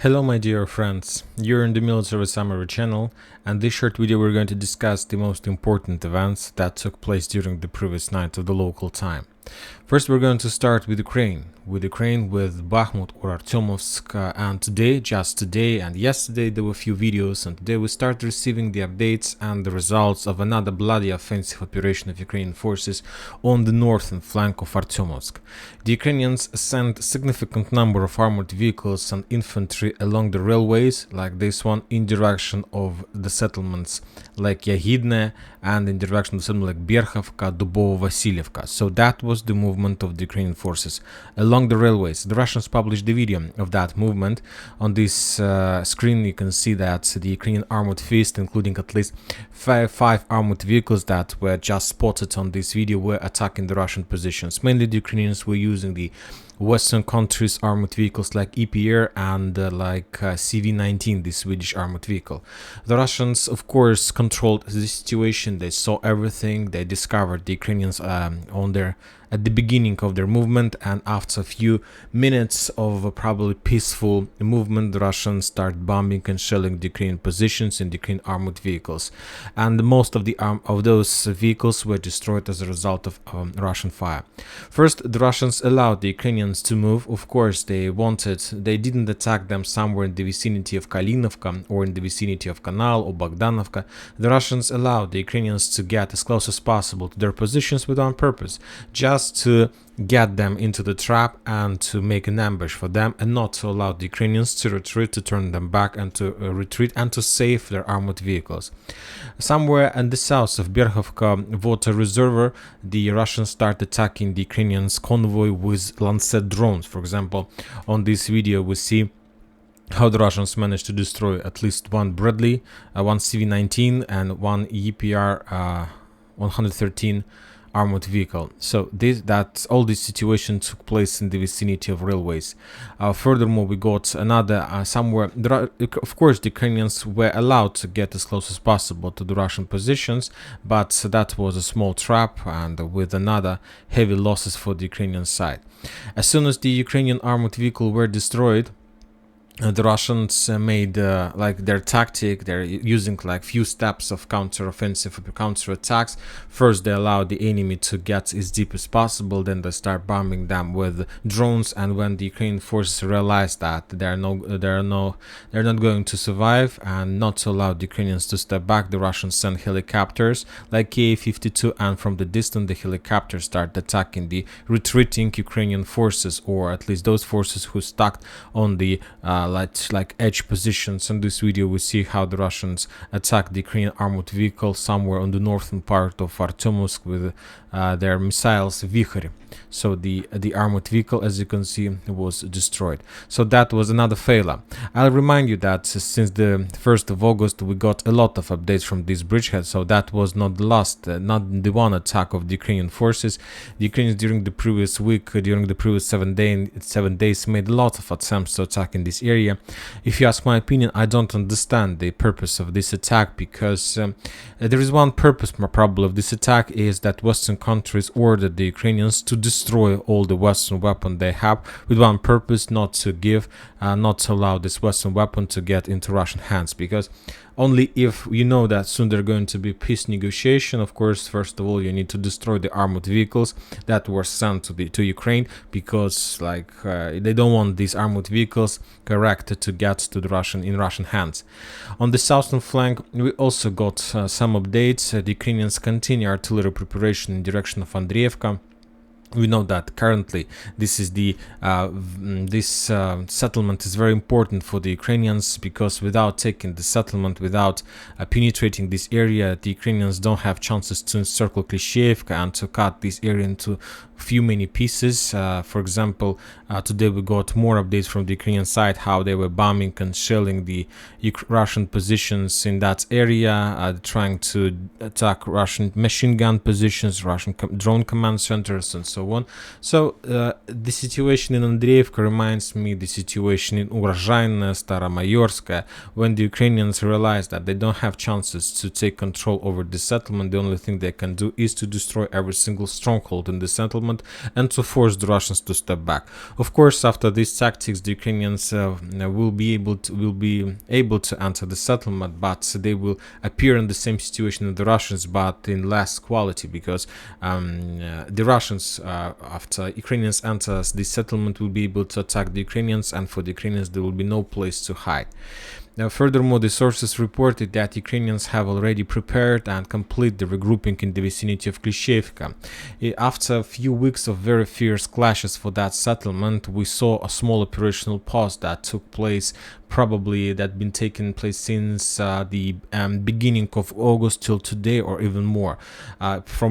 Hello my dear friends, you're in the Military Summary channel, and this short video we're going to discuss the most important events that took place during the previous night of the local time. First we're going to start with Ukraine with Bakhmut or Artemovsk, and just today and yesterday there were a few videos, and today we start receiving the updates and the results of another bloody offensive operation of Ukrainian forces on the northern flank of Artemovsk. The Ukrainians sent a significant number of armored vehicles and infantry along the railways, like this one, in direction of the settlements like Yagidne and in direction of something like Berkhovka, Dubovo-Vasilievka. So that was the movement of the Ukrainian forces along the railways. The Russians published the video of that movement. On this screen you can see that the Ukrainian armored fist, including at least five armored vehicles that were just spotted on this video, were attacking the Russian positions. Mainly the Ukrainians were using the Western countries' armored vehicles like EPR and CV-19, the Swedish armored vehicle. The Russians, of course, controlled the situation. They saw everything. They discovered the Ukrainians at the beginning of their movement, and after a few minutes of probably peaceful movement, the Russians started bombing and shelling the Ukrainian positions in the Ukrainian armored vehicles, and most of those vehicles were destroyed as a result of Russian fire. First, the Russians allowed the Ukrainians to move. Of course, they didn't attack them somewhere in the vicinity of Kalinovka or in the vicinity of Kanal or Bogdanovka. The Russians allowed the Ukrainians to get as close as possible to their positions with one purpose, just to get them into the trap and to make an ambush for them, and not to allow the Ukrainians to retreat, to turn them back and to retreat and to save their armored vehicles. Somewhere in the south of Berkhovka water reservoir, the Russians start attacking the Ukrainians' convoy with Lancet drones. For example, on this video we see how the Russians managed to destroy at least one Bradley, one CV-19 and one EPR 113 armored vehicle. So all this situation took place in the vicinity of railways. Furthermore, we got another somewhere. Of course, the Ukrainians were allowed to get as close as possible to the Russian positions, but that was a small trap, and with another heavy losses for the Ukrainian side. As soon as the Ukrainian armored vehicle were destroyed, the Russians made their tactic. They're using few steps of counter-offensive, counter-attacks. First, they allow the enemy to get as deep as possible. Then they start bombing them with drones. And when the Ukrainian forces realize that they're not going to survive and not to allow the Ukrainians to step back, the Russians send helicopters like Ka-52, and from the distance, the helicopters start attacking the retreating Ukrainian forces, or at least those forces who stuck on the edge positions. In this video we see how the Russians attacked the Ukrainian armored vehicle somewhere on the northern part of Artemovsk with their missiles Vikhr. So the armored vehicle, as you can see, was destroyed. So that was another failure. I'll remind you that since the 1st of August we got a lot of updates from this bridgehead, so that was not the last, not the one attack of the Ukrainian forces. The Ukrainians during the previous week, during the previous 7 days, made a lot of attempts to attack in this area. If you ask my opinion, I don't understand the purpose of this attack, because there is one purpose probably of this attack, is that Western countries ordered the Ukrainians to destroy all the Western weapons they have, with one purpose: not to allow this Western weapon to get into Russian hands. Because only if you know that soon there are going to be peace negotiation, of course, first of all you need to destroy the armored vehicles that were sent to Ukraine, because they don't want these armored vehicles corrected to get to the Russian hands. On the southern flank we also got some updates. The Ukrainians continue artillery preparation in direction of Andreevka. We know that currently this settlement is very important for the Ukrainians, because without taking the settlement, without penetrating this area, the Ukrainians don't have chances to encircle Klishchiivka and to cut this area into many pieces. For example, today we got more updates from the Ukrainian side, how they were bombing and shelling the Russian positions in that area, trying to attack Russian machine gun positions, Russian drone command centers, and so on. So the situation in Andreevka reminds me the situation in Urozhaine, Staromayorsk, when the Ukrainians realized that they don't have chances to take control over the settlement. The only thing they can do is to destroy every single stronghold in the settlement, settlement and to force the Russians to step back. Of course, after these tactics, the Ukrainians will be able to enter the settlement, but they will appear in the same situation as the Russians, but in less quality, because the Russians, after Ukrainians enter the settlement, will be able to attack the Ukrainians, and for the Ukrainians there will be no place to hide. Now, furthermore, the sources reported that Ukrainians have already prepared and completed the regrouping in the vicinity of Klishchevka. After a few weeks of very fierce clashes for that settlement, we saw a small operational pause that took place, probably that been taking place since the beginning of August till today, or even more,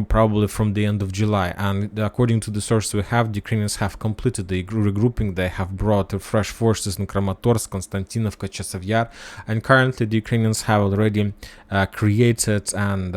probably from the end of July. And according to the source we have, the Ukrainians have completed the regrouping. They have brought fresh forces in Kramatorsk, Konstantinovka, Chasiv Yar, and currently the Ukrainians have already created and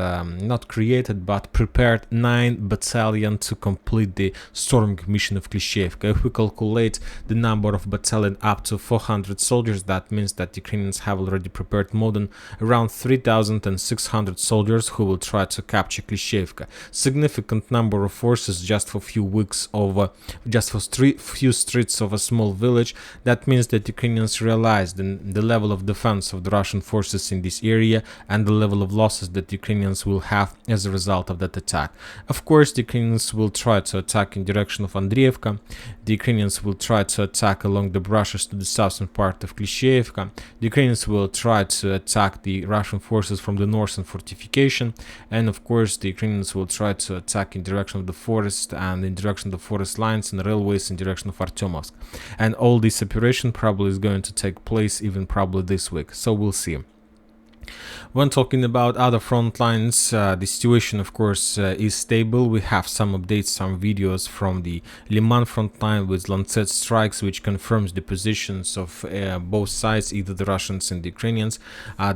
not created but prepared 9 battalions to complete the storming mission of Klishchevka. If we calculate the number of battalions up to 400 soldiers, that means that the Ukrainians have already prepared more than around 3,600 soldiers who will try to capture Klishchevka. Significant number of forces just for few weeks over just for few streets of a small village. That means that Ukrainians realized the level of defense of the Russian forces in this area and the level of losses that Ukrainians will have as a result of that attack. Of course, the Ukrainians will try to attack in direction of Andreevka. The Ukrainians will try to attack along the brushes to the southern part of Klishchevka. The Ukrainians will try to attack the Russian forces from the northern fortification, and of course the Ukrainians will try to attack in direction of the forest and in direction of the forest lines and railways in direction of Artemovsk. And all this operation probably is going to take place even probably this week, so we'll see. When talking about other front lines, the situation, of course, is stable. We have some updates, some videos from the Liman front line with Lancet strikes, which confirms the positions of both sides, either the Russians and the Ukrainians.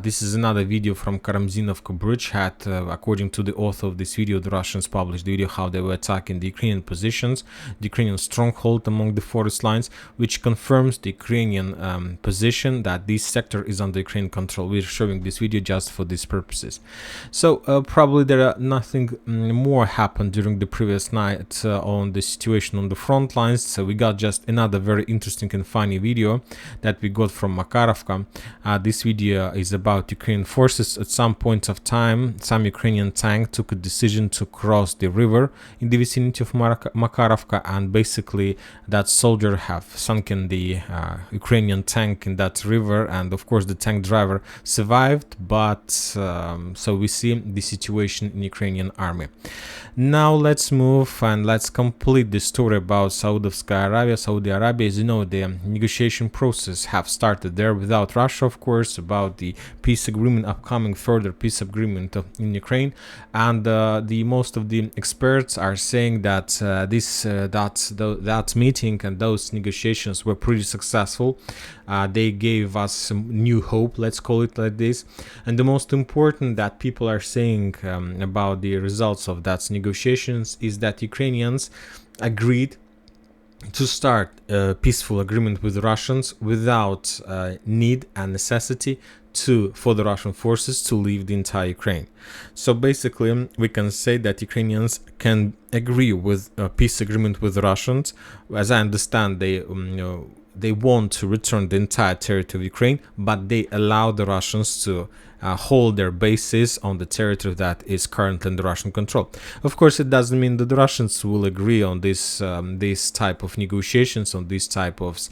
This is another video from Karamzinovka bridgehead. According to the author of this video, the Russians published the video how they were attacking the Ukrainian positions, the Ukrainian stronghold among the forest lines, which confirms the Ukrainian position that this sector is under Ukrainian control. We're showing this video just for these purposes. So probably there are nothing more happened during the previous night on the situation on the front lines. So we got just another very interesting and funny video that we got from Makarovka. This video is about Ukrainian forces. At some point of time, some Ukrainian tank took a decision to cross the river in the vicinity of Makarovka, and basically that soldier have sunken the Ukrainian tank in that river, and of course the tank driver survived, but so we see the situation in Ukrainian army. Now let's move and let's complete the story about Saudi Arabia. As you know, the negotiation process have started there without Russia, of course, about the peace agreement, upcoming further peace agreement in Ukraine. And the most of the experts are saying that that meeting and those negotiations were pretty successful. They gave us some new hope, let's call it like this. And the most important that people are saying about the results of that negotiations is that Ukrainians agreed to start a peaceful agreement with the Russians without need and necessity for the Russian forces to leave the entire Ukraine. So basically we can say that Ukrainians can agree with a peace agreement with the Russians. As I understand, they want to return the entire territory of Ukraine, but they allow the Russians to hold their bases on the territory that is currently in the Russian control. Of course, it doesn't mean that the Russians will agree on this type of negotiations, on this type of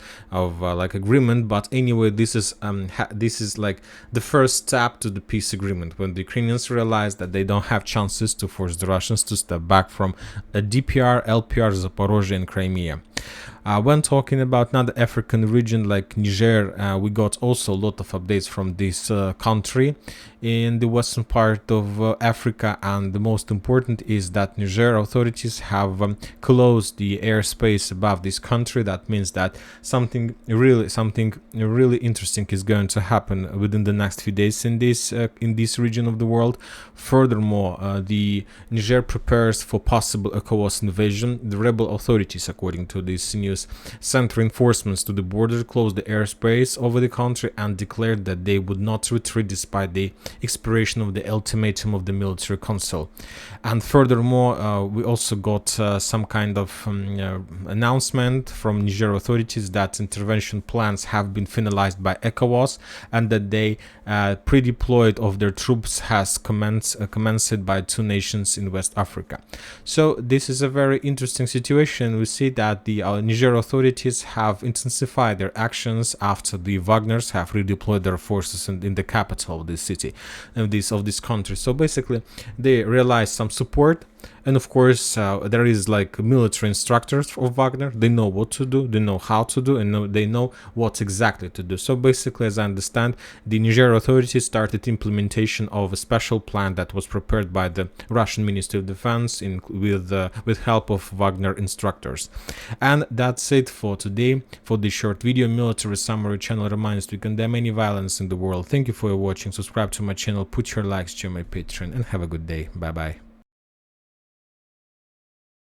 like agreement. But anyway, this is like the first step to the peace agreement, when the Ukrainians realize that they don't have chances to force the Russians to step back from DPR, LPR, Zaporozhye, and Crimea. When talking about another African region like Niger, we got also a lot of updates from this country in the western part of Africa, and the most important is that Niger authorities have closed the airspace above this country. That means that something really interesting is going to happen within the next few days in this region of the world. Furthermore, the Niger prepares for possible ECOWAS invasion. The rebel authorities, according to this news, sent reinforcements to the border, closed the airspace over the country, and declared that they would not retreat despite the expiration of the ultimatum of the military council. And furthermore, we also got some kind of announcement from Niger authorities that intervention plans have been finalized by ECOWAS, and that they pre-deployed of their troops has commenced by 2 nations in West Africa. So this is a very interesting situation. We see that the Niger authorities have intensified their actions after the Wagners have redeployed their forces in the capital of this city, of this country. So basically, they realized some support. And of course, there is like military instructors of Wagner. They know what to do, they know how to do, and they know what exactly to do. So basically, as I understand, the Niger authorities started implementation of a special plan that was prepared by the Russian Ministry of Defense with help of Wagner instructors. And that's it for today. For this short video, Military Summary channel reminds we condemn any violence in the world. Thank you for watching. Subscribe to my channel, put your likes to my Patreon, and have a good day. Bye bye.